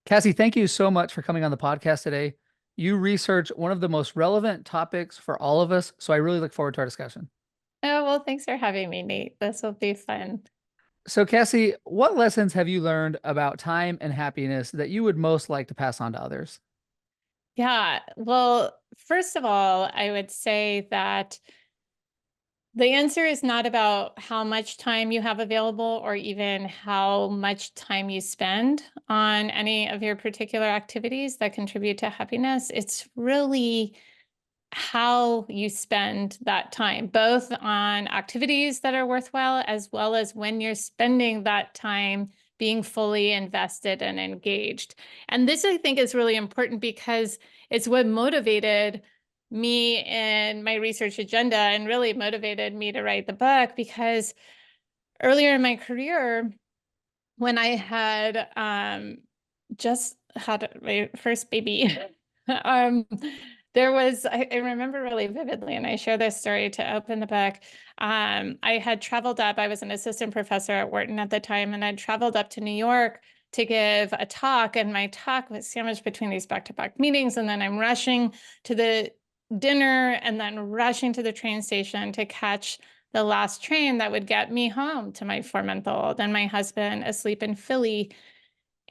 Cassie, thank you so much for coming on the podcast today. You research one of the most relevant topics for all of us, so I really look forward to our discussion. Oh, well, thanks for having me, Nate. This will be fun. So, Cassie, what lessons have you learned about time and happiness that you would most like to pass on to others? Yeah, well, first of all, I would say that the answer is not about how much time you have available or even how much time you spend on any of your particular activities that contribute to happiness. It's really how you spend that time, both on activities that are worthwhile, as well as when you're spending that time being fully invested and engaged. And this, I think, is really important because it's what motivated me in my research agenda and really motivated me to write the book. Because earlier in my career, when I had just had my first baby, um, I remember really vividly, and I share this story to open the book. I had traveled up, I was an assistant professor at Wharton at the time, and I'd traveled up to New York to give a talk, and my talk was sandwiched between these back-to-back meetings, and then I'm rushing to the dinner and then rushing to the train station to catch the last train that would get me home to my 4-month-old and my husband asleep in Philly.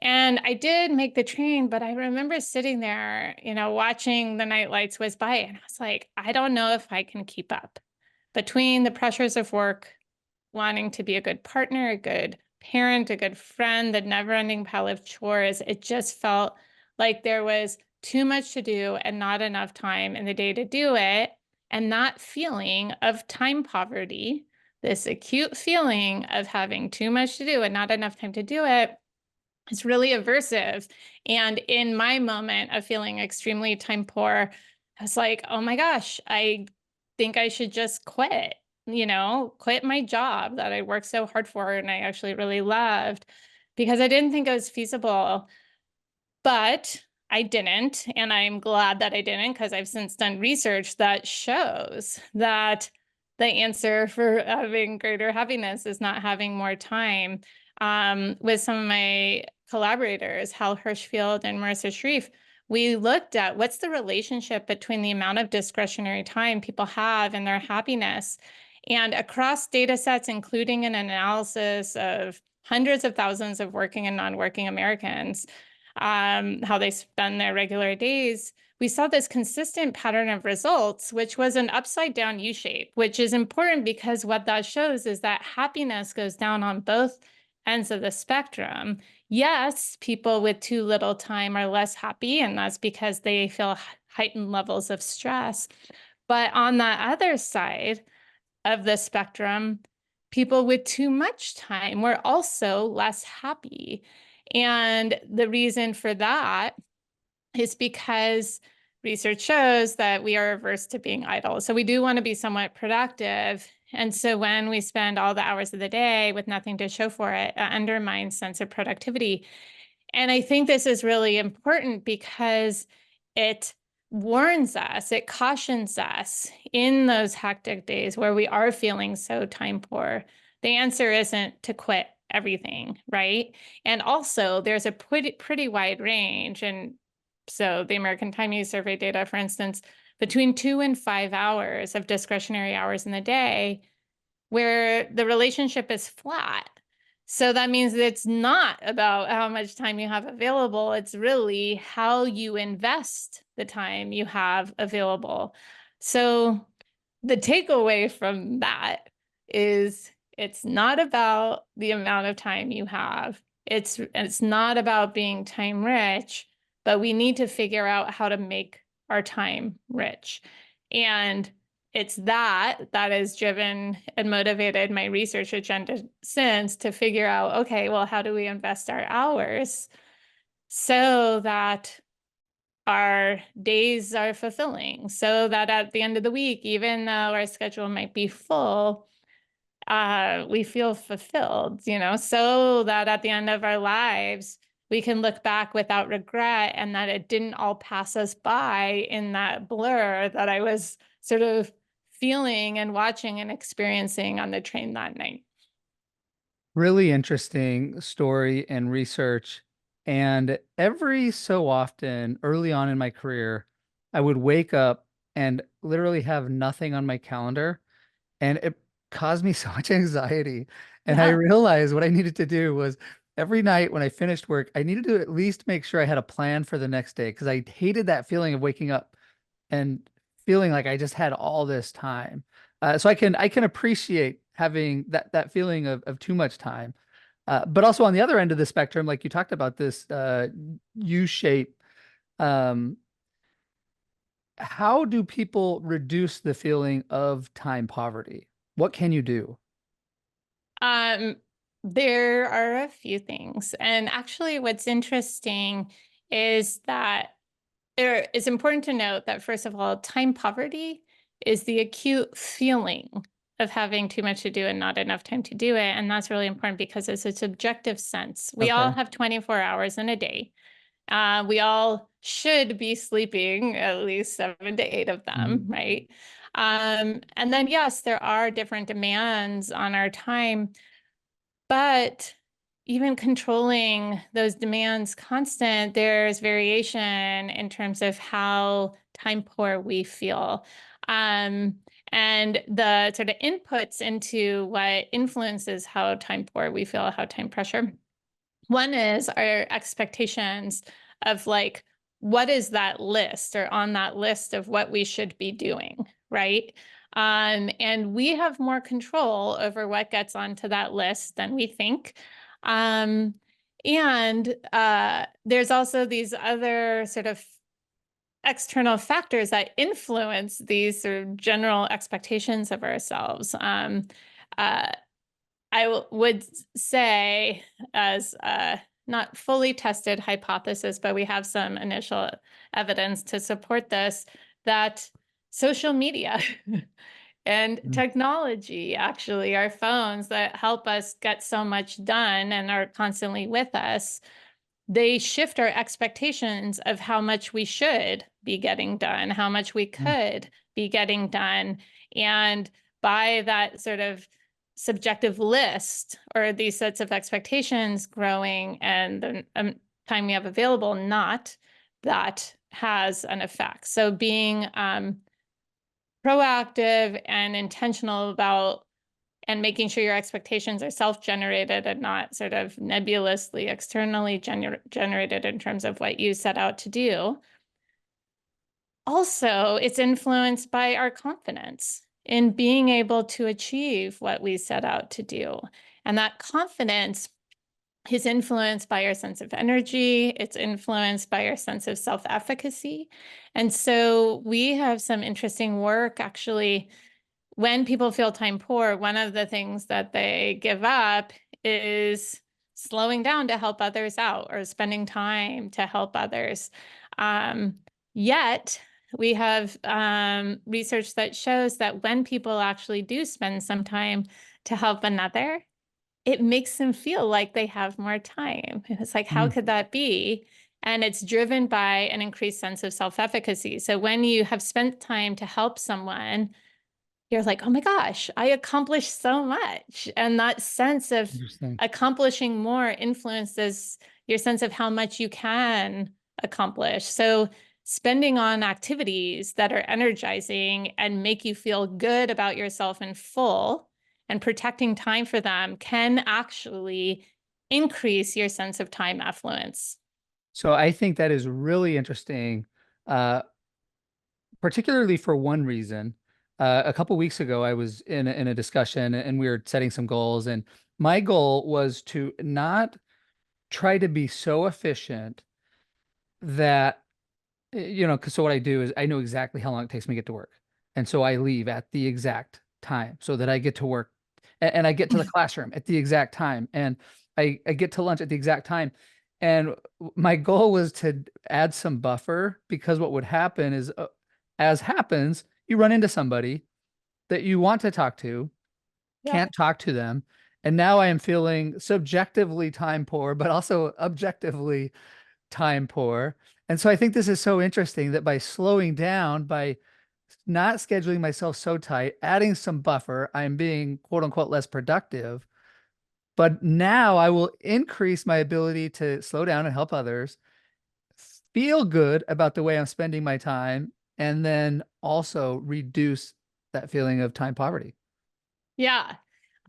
And I did make the train, but I remember sitting there, watching the night lights whiz by, and I was like, I don't know if I can keep up between the pressures of work, wanting to be a good partner, a good parent, a good friend, the never-ending pile of chores. It just felt like there was too much to do and not enough time in the day to do it. And that feeling of time poverty, this acute feeling of having too much to do and not enough time to do it, is really aversive. And in my moment of feeling extremely time poor, I was like, oh my gosh, I think I should just quit, quit my job that I worked so hard for and I actually really loved, because I didn't think it was feasible. But I didn't, and I'm glad that I didn't, because I've since done research that shows that the answer for having greater happiness is not having more time. With some of my collaborators, Hal Hirschfield and Marissa Sharif, we looked at what's the relationship between the amount of discretionary time people have and their happiness. And across data sets, including an analysis of hundreds of thousands of working and non-working Americans, how they spend their regular days, we saw this consistent pattern of results, which was an upside down U shape, which is important because what that shows is that happiness goes down on both ends of the spectrum. Yes, people with too little time are less happy, and that's because they feel heightened levels of stress. But on the other side of the spectrum, people with too much time were also less happy. And the reason for that is because research shows that we are averse to being idle. So we do want to be somewhat productive. And so when we spend all the hours of the day with nothing to show for it, it undermines sense of productivity. And I think this is really important because it warns us, it cautions us in those hectic days where we are feeling so time poor. The answer isn't to quit everything, right? And also there's a pretty wide range. And so the American Time Use Survey data, for instance, between 2 and 5 hours of discretionary hours in the day, where the relationship is flat. So that means that it's not about how much time you have available. It's really how you invest the time you have available. So the takeaway from that is it's not about the amount of time you have. It's not about being time rich, but we need to figure out how to make our time rich. And it's that has driven and motivated my research agenda since, to figure out, okay, well, how do we invest our hours so that our days are fulfilling, so that at the end of the week, even though our schedule might be full, we feel fulfilled, so that at the end of our lives, we can look back without regret, and that it didn't all pass us by in that blur that I was sort of feeling and watching and experiencing on the train that night. Really interesting story and research. And every so often, early on in my career, I would wake up and literally have nothing on my calendar. And it caused me so much anxiety. And I Yeah. realized what I needed to do was every night when I finished work, I needed to at least make sure I had a plan for the next day because I hated that feeling of waking up and feeling like I just had all this time. So I can appreciate having that feeling of too much time. But also on the other end of the spectrum, like you talked about this U shape, um, how do people reduce the feeling of time poverty? What can you do? Um, there are a few things. And actually, what's interesting is that it's important to note that, first of all, time poverty is the acute feeling of having too much to do and not enough time to do it. And that's really important because it's a subjective sense. We all Okay. have 24 hours in a day. We all should be sleeping at least 7 to 8 of them, Mhm. right? And then, yes, there are different demands on our time, but even controlling those demands constant, there's variation in terms of how time poor we feel. Um, and the sort of inputs into what influences how time poor we feel, how time pressure. One is our expectations of like, what is that list or on that list of what we should be doing, right? And we have more control over what gets onto that list than we think. Um, and there's also these other sort of external factors that influence these sort of general expectations of ourselves. Uh, would say, as a not fully tested hypothesis, but we have some initial evidence to support this, that social media and Mhm. technology, actually, our phones that help us get so much done and are constantly with us, they shift our expectations of how much we should be getting done, how much we could be getting done. And by that sort of subjective list or these sets of expectations growing and the time we have available, not, that has an effect. So being proactive and intentional about and making sure your expectations are self-generated and not sort of nebulously externally generated in terms of what you set out to do. Also, it's influenced by our confidence in being able to achieve what we set out to do. And that confidence is influenced by our sense of energy. It's influenced by our sense of self-efficacy. And so we have some interesting work actually. When people feel time poor, one of the things that they give up is slowing down to help others out or spending time to help others. Yet, we have research that shows that when people actually do spend some time to help another, it makes them feel like they have more time. It's like, how Mhm. could that be? And it's driven by an increased sense of self-efficacy. So when you have spent time to help someone, you're like, oh my gosh, I accomplished so much. And that sense of Interesting. accomplishing more influences your sense of how much you can accomplish. So spending on activities that are energizing and make you feel good about yourself in full and protecting time for them can actually increase your sense of time affluence. So I think that is really interesting, uh, particularly for one reason. A couple weeks ago, I was in a discussion and we were setting some goals, and my goal was to not try to be so efficient that because so what I do is I know exactly how long it takes me to get to work. And so I leave at the exact time so that I get to work and I get to the classroom at the exact time and I get to lunch at the exact time. And my goal was to add some buffer because what would happen is, as happens, you run into somebody that you want to talk to, Yeah. can't talk to them. And now I am feeling subjectively time poor, but also objectively time poor. And so I think this is so interesting that by slowing down, by not scheduling myself so tight, adding some buffer, I'm being quote unquote less productive. But now I will increase my ability to slow down and help others, feel good about the way I'm spending my time, and then also reduce that feeling of time poverty. Yeah.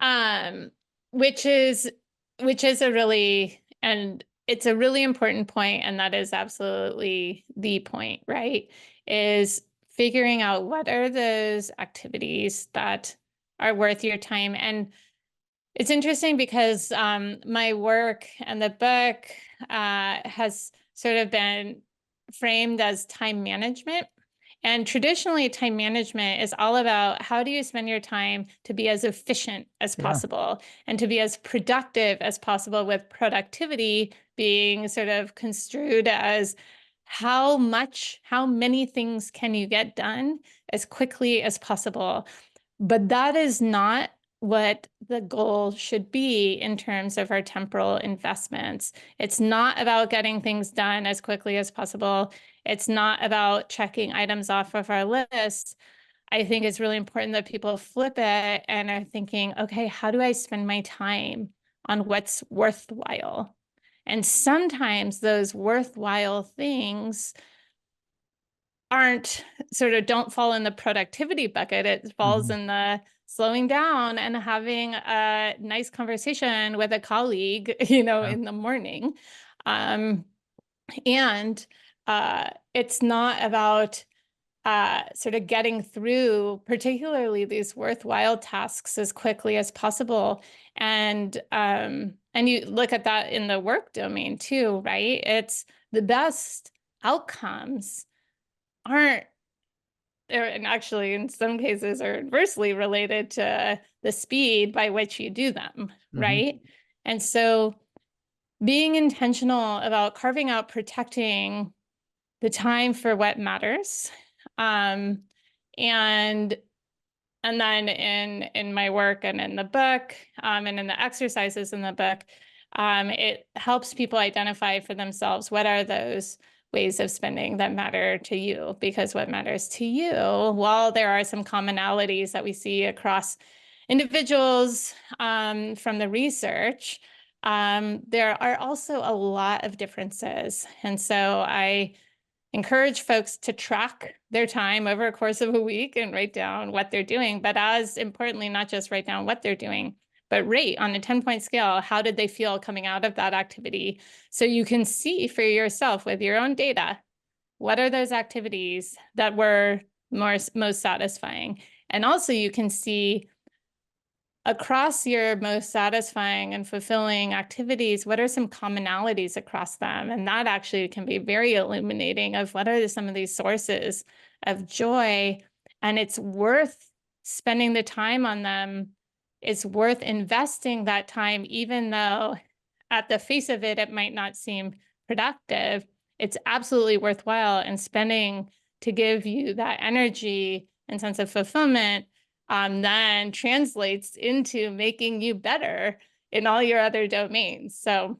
Um, which is a really, and it's a really important point, and that is absolutely the point, right? Is figuring out what are those activities that are worth your time. And it's interesting because my work and the book has sort of been framed as time management. And traditionally, time management is all about how do you spend your time to be as efficient as Yeah. possible and to be as productive as possible, with productivity being sort of construed as how many things can you get done as quickly as possible. But that is not what the goal should be in terms of our temporal investments. It's not about getting things done as quickly as possible. It's not about checking items off of our list. I think it's really important that people flip it and are thinking, okay, how do I spend my time on what's worthwhile? And sometimes those worthwhile things aren't don't fall in the productivity bucket. It falls Mhm. in the slowing down and having a nice conversation with a colleague, Yeah. in the morning. Um, and it's not about sort of getting through particularly these worthwhile tasks as quickly as possible. And you look at that in the work domain too, right? It's the best outcomes aren't there, and actually in some cases are inversely related to the speed by which you do them, Mhm. right? And so being intentional about carving out, protecting the time for what matters, um, and and then in my work and in the book, and in the exercises in the book, it helps people identify for themselves what are those ways of spending that matter to you. Because what matters to you, while there are some commonalities that we see across individuals, from the research, there are also a lot of differences. And so I encourage folks to track their time over a course of a week and write down what they're doing. But as importantly, not just write down what they're doing, but rate on a 10-point scale, how did they feel coming out of that activity? So you can see for yourself with your own data, what are those activities that were most satisfying? And also you can see across your most satisfying and fulfilling activities, what are some commonalities across them? And that actually can be very illuminating of what are some of these sources of joy. And it's worth spending the time on them. It's worth investing that time, even though at the face of it, it might not seem productive. It's absolutely worthwhile, and spending to give you that energy and sense of fulfillment then translates into making you better in all your other domains. So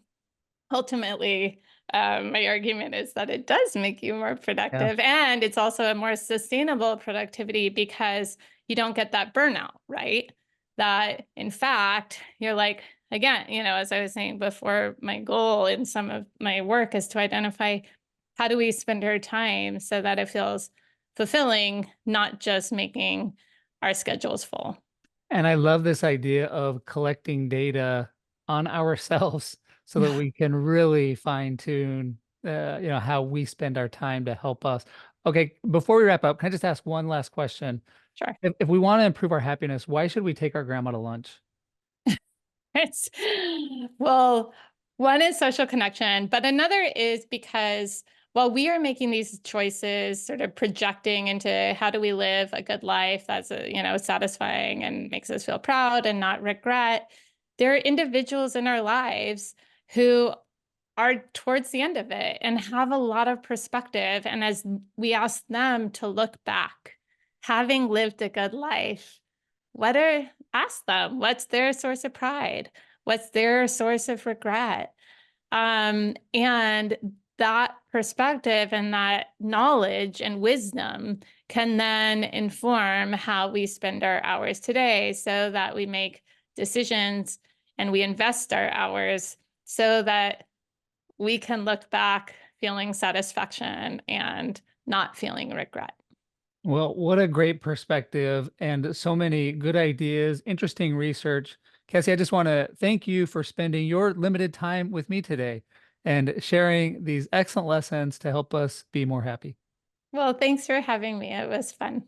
ultimately, my argument is that it does make you more Yeah. productive, and it's also a more sustainable productivity because you don't get that burnout, right? That in fact, you're like, again, as I was saying before, my goal in some of my work is to identify how do we spend our time so that it feels fulfilling, not just making our schedules full. And I love this idea of collecting data on ourselves so that we can really fine tune, how we spend our time to help us. Okay, before we wrap up, can I just ask one last question? Sure. If we want to improve our happiness, why should we take our grandma to lunch? It's well, one is social connection, but another is because while we are making these choices, sort of projecting into how do we live a good life that's satisfying and makes us feel proud and not regret, there are individuals in our lives who are towards the end of it and have a lot of perspective. And as we ask them to look back, having lived a good life, ask them, what's their source of pride? What's their source of regret? And that perspective and that knowledge and wisdom can then inform how we spend our hours today so that we make decisions and we invest our hours so that we can look back feeling satisfaction and not feeling regret. Well, what a great perspective and so many good ideas, interesting research. Cassie, I just want to thank you for spending your limited time with me today and sharing these excellent lessons to help us be more happy. Well, thanks for having me. It was fun.